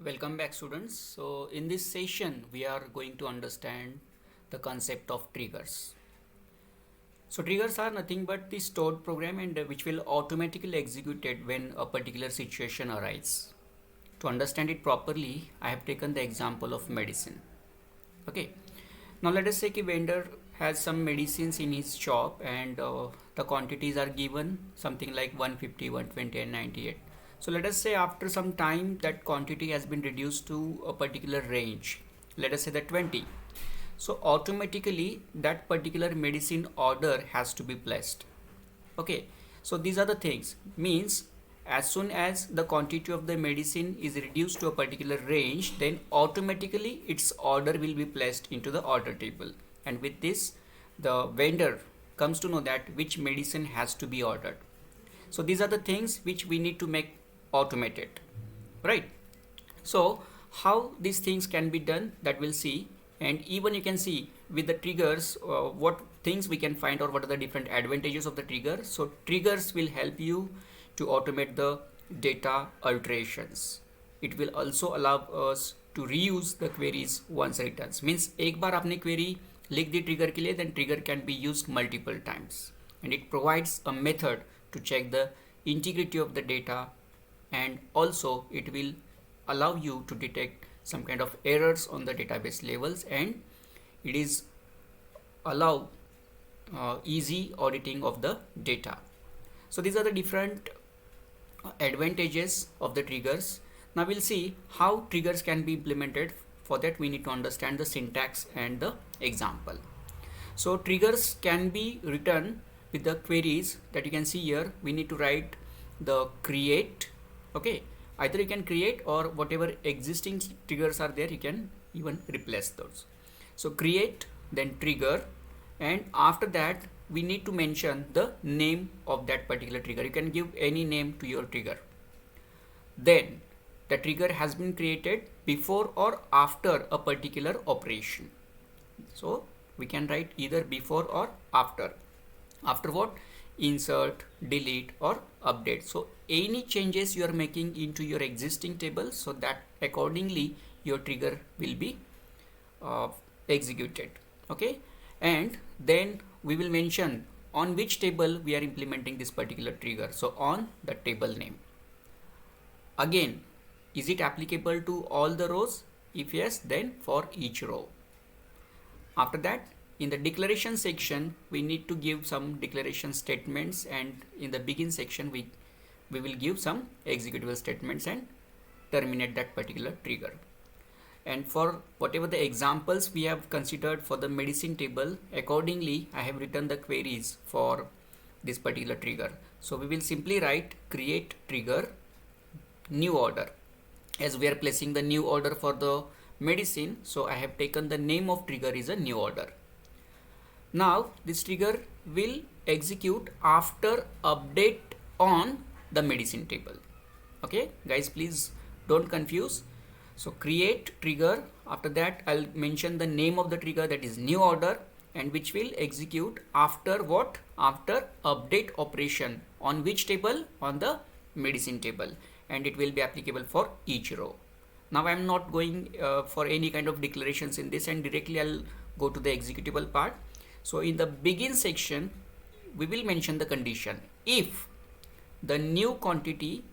Welcome back, students. So in this session we are going to understand the concept of triggers. So triggers are nothing but the stored program and which will automatically executed when a particular situation arises. To understand it properly, I have taken the example of medicine. Okay. Now let us say a vendor has some medicines in his shop and the quantities are given something like 150, 120 and 98. So let us say after some time that quantity has been reduced to a particular range. Let us say that 20. So automatically that particular medicine order has to be placed. Okay. So these are the things. Means as soon as the quantity of the medicine is reduced to a particular range, then automatically its order will be placed into the order table, and with this the vendor comes to know that which medicine has to be ordered. So these are the things which we need to make automated, right? So how these things can be done, that we'll see. And even you can see with the triggers what things we can find, or what are the different advantages of the trigger. So triggers will help you to automate the data alterations. It will also allow us to reuse the queries once returns. Means एक बार आपने query लिख दी trigger के लिए, then trigger can be used multiple times, and it provides a method to check the integrity of the data, and also it will allow you to detect some kind of errors on the database levels, and it is allow easy auditing of the data. So these are the different advantages of the triggers. Now we'll see how triggers can be implemented. For that we need to understand the syntax and the example. So triggers can be written with the queries that you can see here. We need to write the create. Okay, either you can create, or whatever existing triggers are there you can even replace those. So create, then trigger, and after that we need to mention the name of that particular trigger. You can give any name to your trigger. Then the trigger has been created before or after a particular operation. So we can write either before or after. After what? Insert, delete or update. So any changes you are making into your existing table, so that accordingly your trigger will be executed. Okay, and then we will mention on which table we are implementing this particular trigger. So on the table name. Again, is it applicable to all the rows? If yes, then for each row. After that, in the declaration section we need to give some declaration statements, and in the begin section we will give some executable statements and terminate that particular trigger. And for whatever the examples we have considered for the medicine table, accordingly I have written the queries for this particular trigger. So we will simply write create trigger new order, as we are placing the new order for the medicine. So I have taken the name of trigger is a new order. Now this trigger will execute after update on the medicine table. Okay guys, please don't confuse. So create trigger, after that I'll mention the name of the trigger, that is new order, and which will execute after what? After update operation on which table? On the medicine table, and it will be applicable for each row. Now I'm not going for any kind of declarations in this, and directly I'll go to the executable part. So in the begin section we will mention the condition. If the new quantity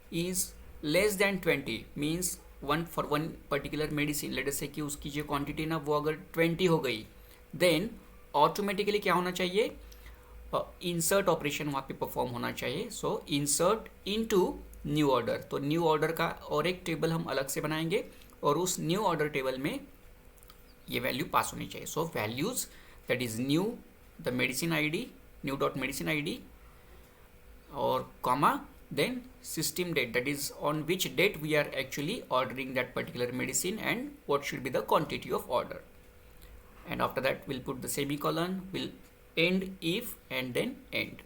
is less than 20, means one for one particular medicine, late us say कि उसकी जो quantity ना वो अगर 20 हो गई, then automatically क्या होना चाहिए? इंसर्ट ऑपरेशन वहाँ पे परफॉर्म होना चाहिए. सो इंसर्ट इनटू न्यू ऑर्डर. तो न्यू ऑर्डर का और एक टेबल हम अलग से बनाएंगे, और उस न्यू ऑर्डर टेबल में ये वैल्यू पास होनी चाहिए. So values that is new the medicine I D, new dot medicine I D, और comma, then system date, that is on which date we are actually ordering that particular medicine and what should be the quantity of order. And after that we'll put the semicolon, will end if, and then end,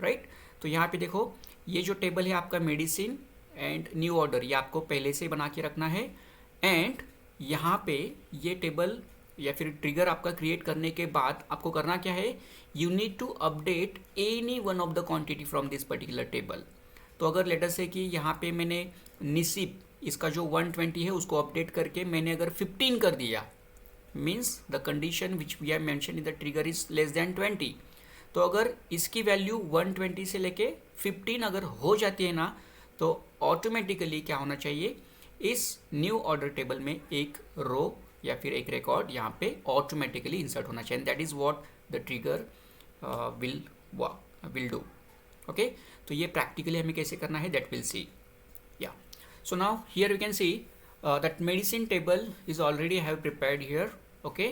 right? तो यहाँ पे देखो ये जो table है आपका medicine and new order, ये आपको पहले से बना के रखना है. एंड यहाँ पे ये टेबल या फिर ट्रिगर आपका क्रिएट करने के बाद आपको करना क्या है? You need to update any one of the quantity from this particular table. तो अगर लेटर से कि यहाँ पे मैंने निसिप इसका जो 120 है उसको अपडेट करके मैंने अगर 15 कर दिया, means the condition which we have mention in the trigger is less than 20। तो अगर इसकी वैल्यू 120 से लेके 15 अगर हो जाती है ना, तो ऑटोमेटिकली क्या होना चाहिए, इस न्यू ऑर्डर टेबल में एक रो या फिर एक रिकॉर्ड यहाँ पे ऑटोमेटिकली इंसर्ट होना चाहिए। That is what the trigger will do. Okay, तो ये प्रैक्टिकली हमें कैसे करना है, that will see. Yeah so now here you can see that medicine table is already I have prepared here, okay,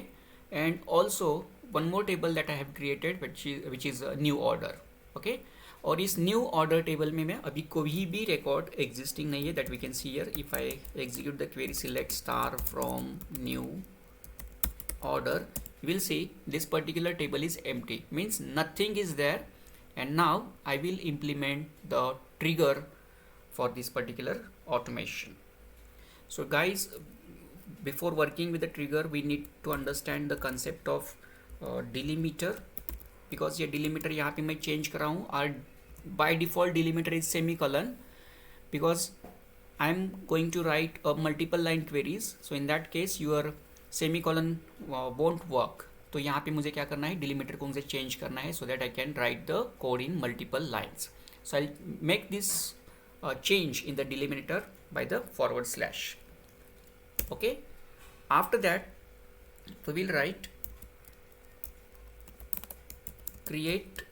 and also one more table that I have created which is a new order, okay। और इस new order table में मैं अभी कोई भी record existing नहीं है, that we can see here. If I execute the query select star from new order, you will see this particular table is empty, means nothing is there, and now I will implement the trigger for this particular automation. So guys, before working with the trigger we need to understand the concept of delimiter, because ये delimiter यहाँ पे मैं change कर रहा हूँ, और by default delimiter is semicolon because I am going to write a multiple line queries, so in that case your semicolon won't work। तो यहाँ पे मुझे क्या करना है, delimiter को मुझे change करना है so that I can write the code in multiple lines। So I'll make this change in the delimiter by the forward slash, okay। After that we will write create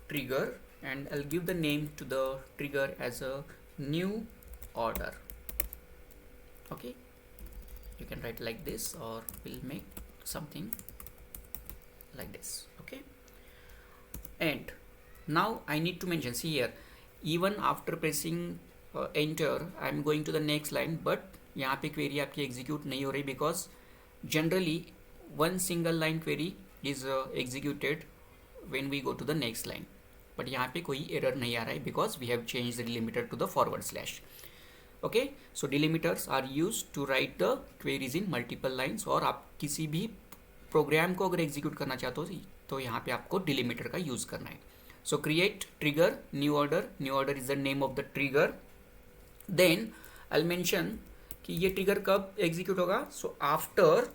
trigger, and I'll give the name to the trigger as a new order, okay। You can write like this, or we'll make something like this, okay। And now I need to mention, see here, even after pressing enter I am going to the next line, but यहाँ पे query आपकी execute नहीं हो रही because generally one single line query is executed when we go to the next line, but यहाँ पे कोई error नहीं आ रहा है because we have changed the delimiter to the forward slash, okay। So delimiters are used to write the queries in multiple lines, और आप किसी भी प्रोग्राम को अगर एग्जीक्यूट करना चाहते हो तो यहाँ पे आपको डिलीमीटर का यूज़ करना है। So create trigger new order is the name of the trigger. Then I will mention कि ये ट्रिगर कब एग्जीक्यूट होगा, so after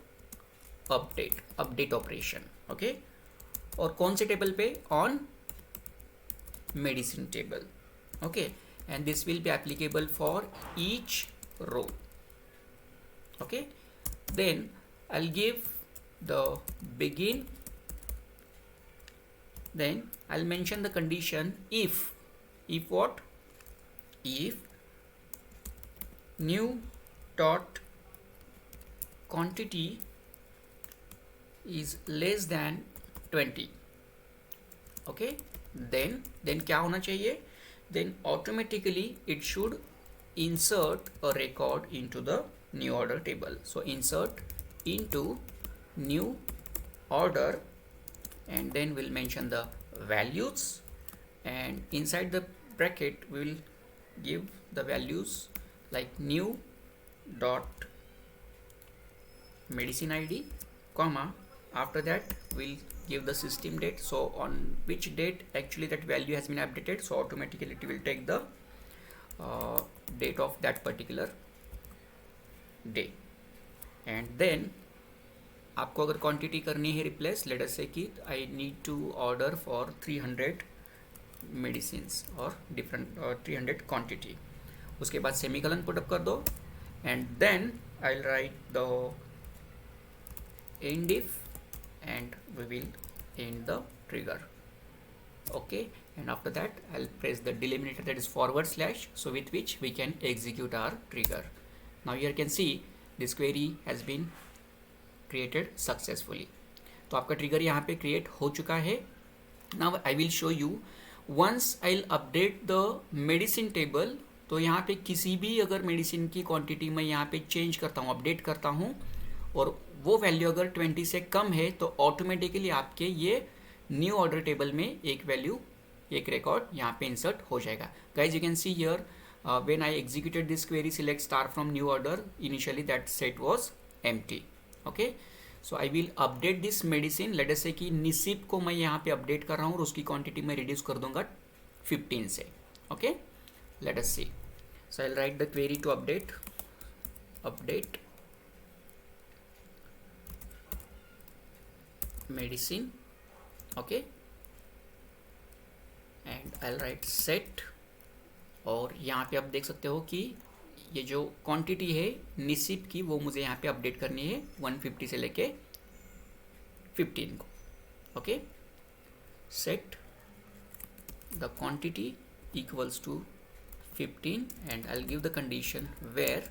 update operation, okay. और कौन से टेबल पे, on medicine table, okay. And this will be applicable for each row, okay। Then I'll give the begin, then I'll mention the condition if what, if new dot quantity is less than 20, okay। then क्या होना चाहिए, then automatically it should insert a record into the new order table। So insert into new order, and then we'll mention the values, and inside the bracket we will give the values like new dot medicine id, comma, after that we'll give the system date, so on which date actually that value has been updated, so automatically it will take the date of that particular day. And then आपको अगर quantity करनी है replace, late us say कि I need to order for 300 medicines और different 300 quantity, उसके बाद semicolon put up कर दो, and then I will write the end if, and we will end the trigger, okay। And after that I'll press the delimiter, that is forward slash, so with which we can execute our trigger। Now here you can see this query has been created successfully। तो आपका trigger यहाँ पे create हो चुका है। Now I will show you once I'll update the medicine table, तो यहाँ पे किसी भी अगर मेडिसिन की क्वांटिटी मैं यहाँ पे चेंज करता हूँ, अपडेट करता हूँ, और वो वैल्यू अगर 20 से कम है तो ऑटोमेटिकली आपके ये न्यू ऑर्डर टेबल में एक वैल्यू, एक रिकॉर्ड यहाँ पे इंसर्ट हो जाएगा। Guys you can see here when I executed this query select star from new order, initially that set was empty, okay. So I will update this medicine, late us say कि निसिप को मैं यहाँ पे update कर रहा हूँ और उसकी क्वांटिटी मैं रिड्यूस कर दूंगा 15 से, okay. Let us C, So I'll write the query to update medicine. Okay, and I'll write set, और यहाँ पे आप देख सकते हो कि ये जो क्वांटिटी है निसिप की वो मुझे यहाँ पे अपडेट करनी है 150 से लेके 15 को. Okay, set the quantity equals to 15 and I'll give the condition where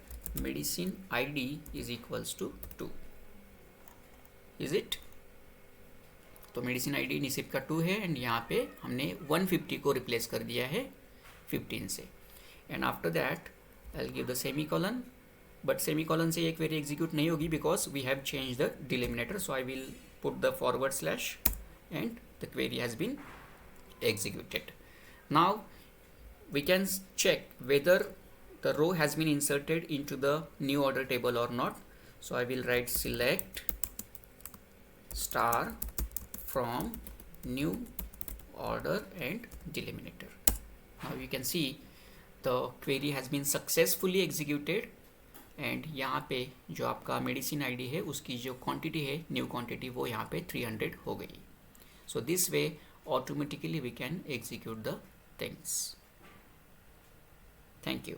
medicine ID is equals to 2. Is it? तो मेडिसिन आईडी निसिप का 2 है एंड यहाँ पे हमने 150 को रिप्लेस कर दिया है 15 से. And after that I will give the semicolon, but semicolon से एक क्वेरी एग्जीक्यूट नहीं होगी because we have change the delimiter. So I will put the forward slash and the query has been executed. Now we can check whether the row has been inserted into the new order table or not. So I will write select star from new order and delimiter. Now you can see the query has been successfully executed and यहाँ पे जो आपका medicine ID है उसकी जो quantity है new quantity वो यहाँ पे 300 हो गई. So this way automatically we can execute the things. Thank you.